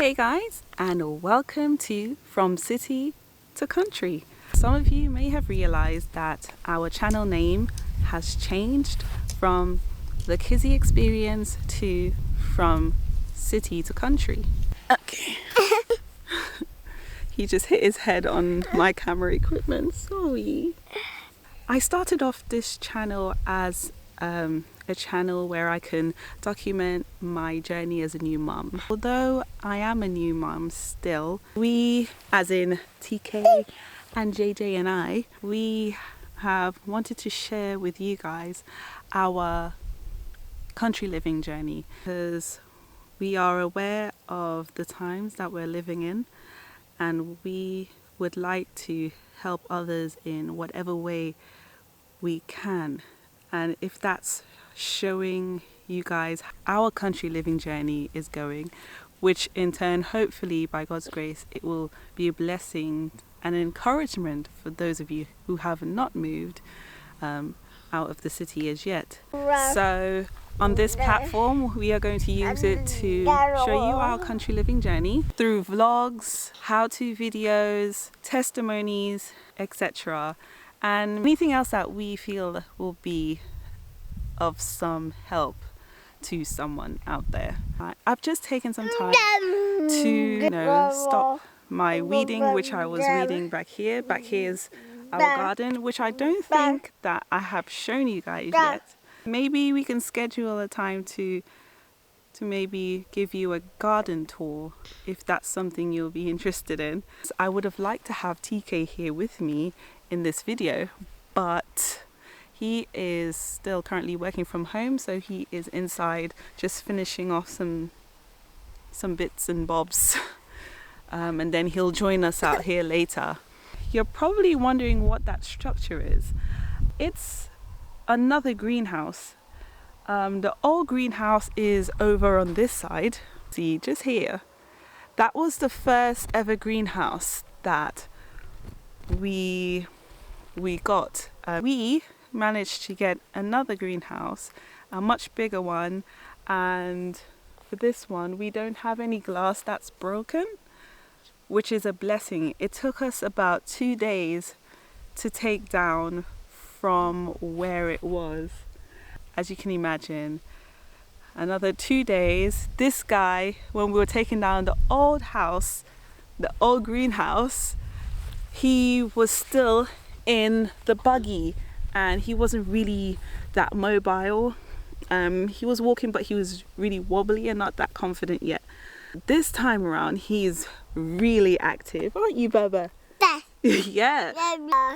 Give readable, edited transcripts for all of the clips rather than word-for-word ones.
Hey guys, and welcome to From City to Country. Some of you may have realized that our channel name has changed from the Kizzy Experience to From City to Country. Okay. He just hit his head on my camera equipment, sorry. I started off this channel as a channel where I can document my journey as a new mum. Although I am a new mum still, we, as in TK and JJ and I, we have wanted to share with you guys our country living journey, because we are aware of the times that we're living in, and we would like to help others in whatever way we can. And if that's showing you guys our country living journey is going, which in turn, hopefully by God's grace, it will be a blessing and encouragement for those of you who have not moved out of the city as yet. So on this platform, we are going to use it to show you our country living journey through vlogs, how-to videos, testimonies, etc. and anything else that we feel will be of some help to someone out there. I've just taken some time to stop my weeding, which I was weeding back here. Back here is our garden, which I don't think that I have shown you guys yet. Maybe we can schedule a time to maybe give you a garden tour if that's something you'll be interested in. I would have liked to have TK here with me in this video, but he is still currently working from home, so he is inside just finishing off some bits and bobs and then he'll join us out here later. You're probably wondering what that structure is. It's another greenhouse. The old greenhouse is over on this side. See, just here. That was the first ever greenhouse that we got. We managed to get another greenhouse, a much bigger one, and for this one we don't have any glass that's broken, which is a blessing. It took us about 2 days to take down from where it was. As you can imagine, another 2 days. This guy, when we were taking down the old house, the old greenhouse, he was still in the buggy and he wasn't really that mobile. He was walking, but he was really wobbly and not that confident yet. This time around he's really active, aren't you, Baba? Yeah.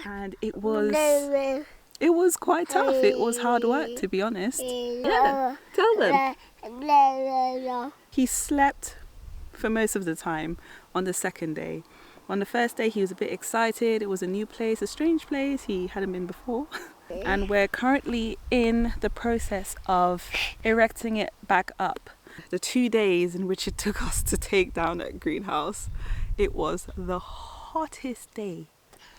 And it was quite tough. It was hard work, to be honest. Yeah, tell them. He slept for most of the time on the second day. On the first day he was a bit excited. It was a new place, a strange place. He hadn't been before. And we're currently in the process of erecting it back up. The 2 days in which it took us to take down that greenhouse, it was the hottest day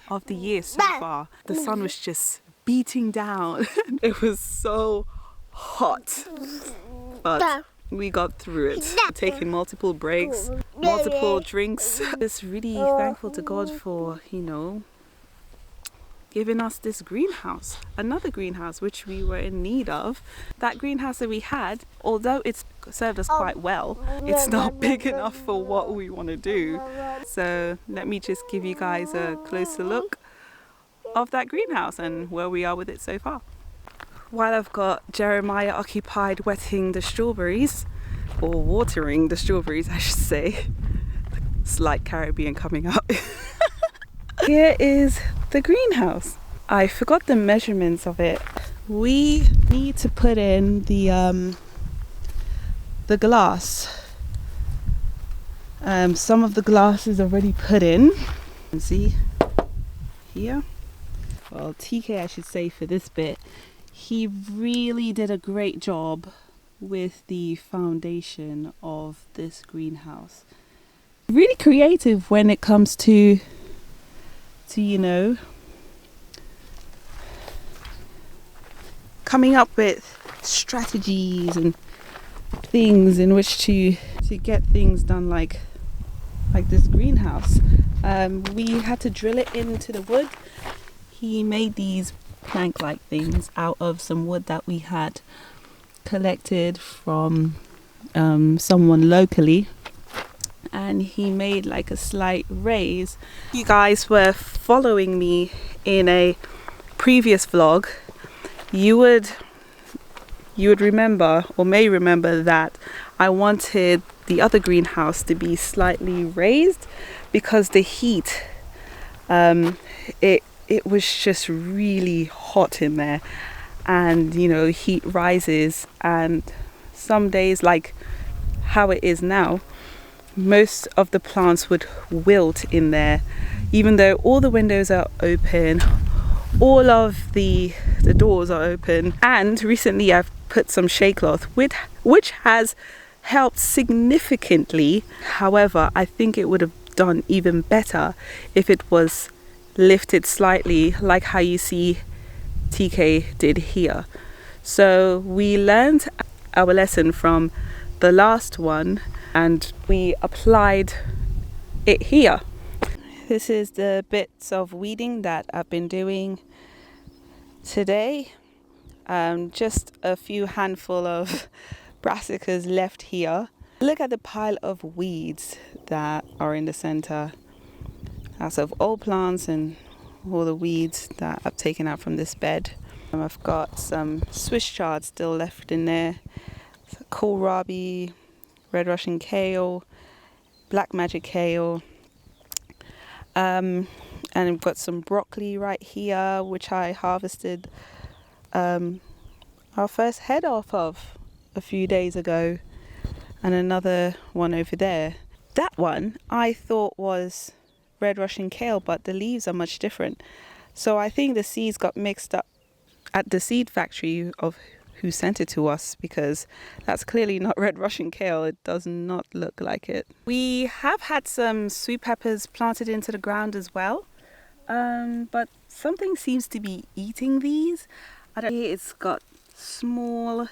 of the year so far. The sun was just beating down. It was so hot, but we got through it, taking multiple breaks, multiple drinks. Just really thankful to God for, giving us this greenhouse, another greenhouse which we were in need of. That greenhouse that we had, although it's served us quite well, it's not big enough for what we want to do. So let me just give you guys a closer look of that greenhouse and where we are with it so far. While I've got Jeremiah occupied wetting the strawberries, or watering the strawberries I should say, slight Caribbean coming up. Here is the greenhouse. I forgot the measurements of it. We need to put in the glass. Some of the glass is already put in. You can see here. Well, TK I should say for this bit, he really did a great job with the foundation of this greenhouse. Really creative when it comes to coming up with strategies and things in which to get things done like like this greenhouse. We had to drill it into the wood. He made these plank-like things out of some wood that we had collected from someone locally, and he made like a slight raise. You guys were following me in a previous vlog. You would remember, or may remember, that I wanted the other greenhouse to be slightly raised because the heat, it was just really hot in there, and you know, heat rises, and some days, like how it is now, most of the plants would wilt in there, even though all the windows are open, all of the doors are open. And recently I've put some shade cloth which has helped significantly. However, I think it would have done even better if it was lifted slightly, like how you see TK did here. So we learned our lesson from the last one and we applied it here. This is the bits of weeding that I've been doing today. Just a few handful of brassicas left here. Look at the pile of weeds that are in the center. That's of old plants and all the weeds that I've taken out from this bed. I've got some Swiss chard still left in there, kohlrabi, red Russian kale, black magic kale, and I've got some broccoli right here, which I harvested our first head off of a few days ago, and another one over there. That one I thought was red Russian kale, but the leaves are much different. So I think the seeds got mixed up at the seed factory of who sent it to us, because that's clearly not red Russian kale. It does not look like it. We have had some sweet peppers planted into the ground as well, but something seems to be eating these. I don't know, it's got small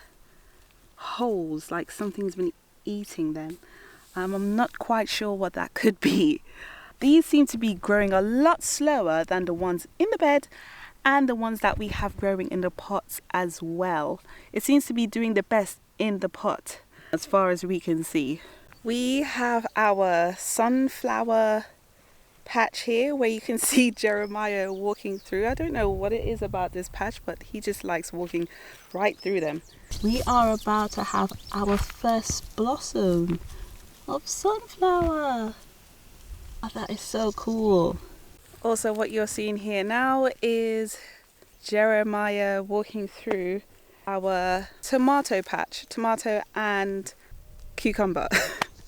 holes, like something's been eating them. I'm not quite sure what that could be. These seem to be growing a lot slower than the ones in the bed and the ones that we have growing in the pots as well. It seems to be doing the best in the pot as far as we can see. We have our sunflower patch here where you can see Jeremiah walking through. I don't know what it is about this patch, but he just likes walking right through them. We are about to have our first blossom of sunflower. Oh, that is so cool. Also, what you're seeing here now is Jeremiah walking through our tomato patch, tomato and cucumber.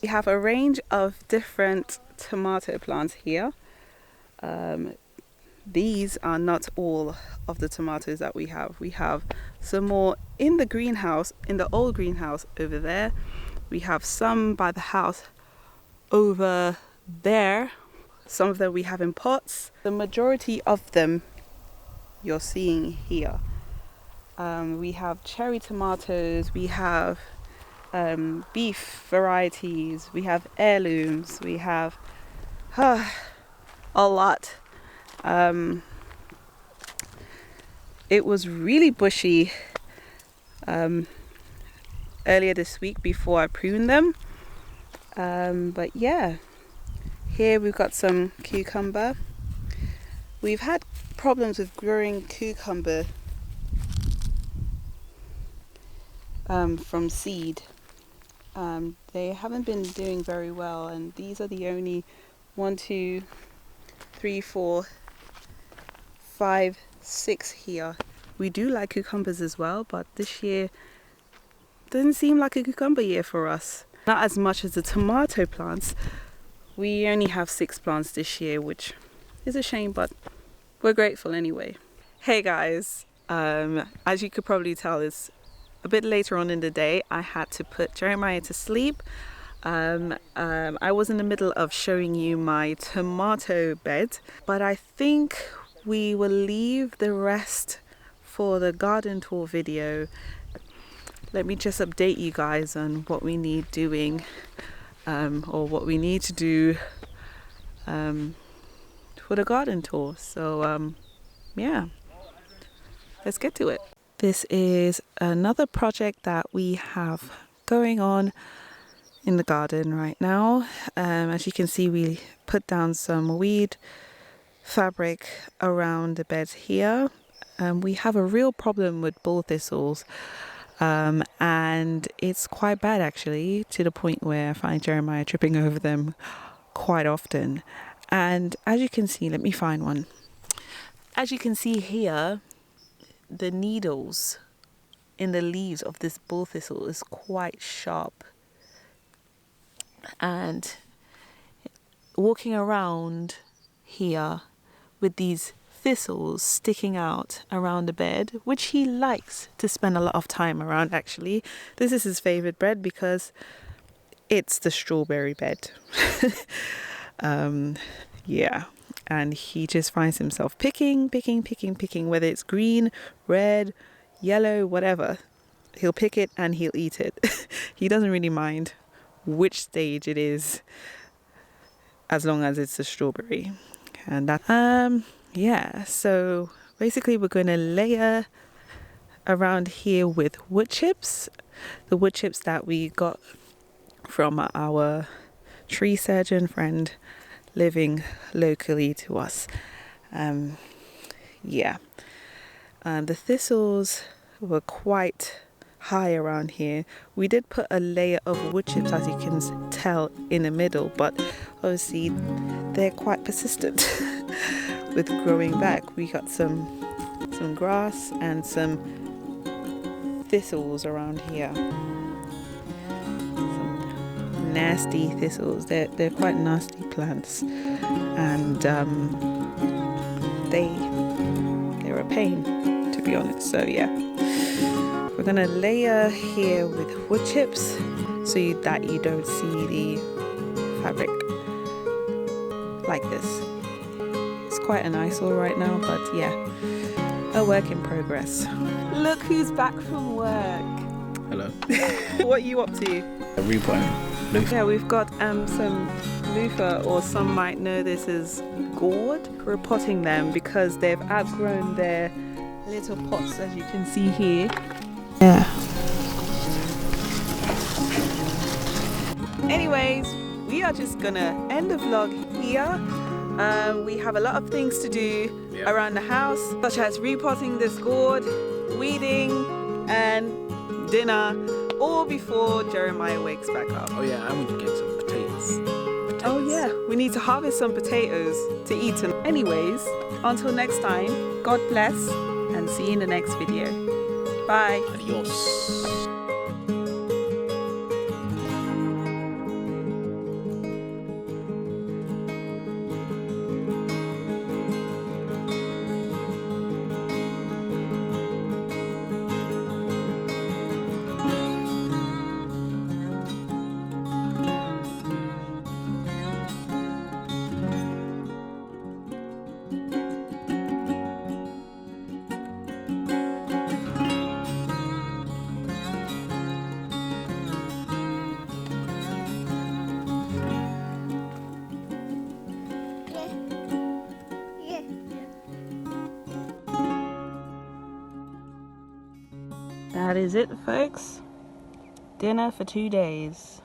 We have a range of different tomato plants here. These are not all of the tomatoes that we have. We have some more in the greenhouse, in the old greenhouse over there. We have some by the house over there. Some of them we have in pots. The majority of them you're seeing here. We have cherry tomatoes, we have beef varieties, we have heirlooms, we have a lot. It was really bushy earlier this week before I pruned them, but yeah. Here we've got some cucumber. We've had problems with growing cucumber from seed. They haven't been doing very well, and these are the only 1, 2, 3, 4, 5, 6 here. We do like cucumbers as well, but this year doesn't seem like a cucumber year for us. Not as much as the tomato plants. We only have 6 plants this year, which is a shame, but we're grateful anyway. Hey guys, as you could probably tell, it's a bit later on in the day. I had to put Jeremiah to sleep. I was in the middle of showing you my tomato bed, but I think we will leave the rest for the garden tour video. Let me just update you guys on what we need doing, or what we need to do for the garden tour. So yeah, let's get to it. This is another project that we have going on in the garden right now. As you can see, we put down some weed fabric around the beds here. We have a real problem with bull thistles, and it's quite bad actually, to the point where I find Jeremiah tripping over them quite often. And as you can see, let me find one. As you can see here, the needles in the leaves of this bull thistle is quite sharp, and walking around here with these thistles sticking out around the bed, which he likes to spend a lot of time around actually. This is his favorite bed because it's the strawberry bed. Yeah, and he just finds himself picking, whether it's green, red, yellow, whatever. He'll pick it and he'll eat it. He doesn't really mind which stage it is, as long as it's a strawberry. And that yeah, so basically we're going to layer around here with wood chips, the wood chips that we got from our tree surgeon friend living locally to us. Yeah, the thistles were quite high around here. We did put a layer of wood chips, as you can tell, in the middle, but obviously they're quite persistent with growing back. We got some grass and some thistles around here. Some nasty thistles. They're quite nasty plants, and they're a pain, to be honest. So yeah, we're gonna layer here with wood chips so that you don't see the fabric like this. It's quite an eyesore right now, but yeah, a work in progress. Look who's back from work. Hello. What are you up to? Repotting loofah. Yeah, we've got some loofah, or some might know this as gourd. We're potting them because they've outgrown their little pots, as you can see here. Yeah. Anyways, we are just gonna end the vlog here. We have a lot of things to do around the house, such as repotting this gourd, weeding, and dinner, all before Jeremiah wakes back up. Oh yeah, and we can get some potatoes. Oh yeah, we need to harvest some potatoes to eat. Anyways, until next time, God bless, and see you in the next video. Bye. Adios. That is it, folks. Dinner for 2 days.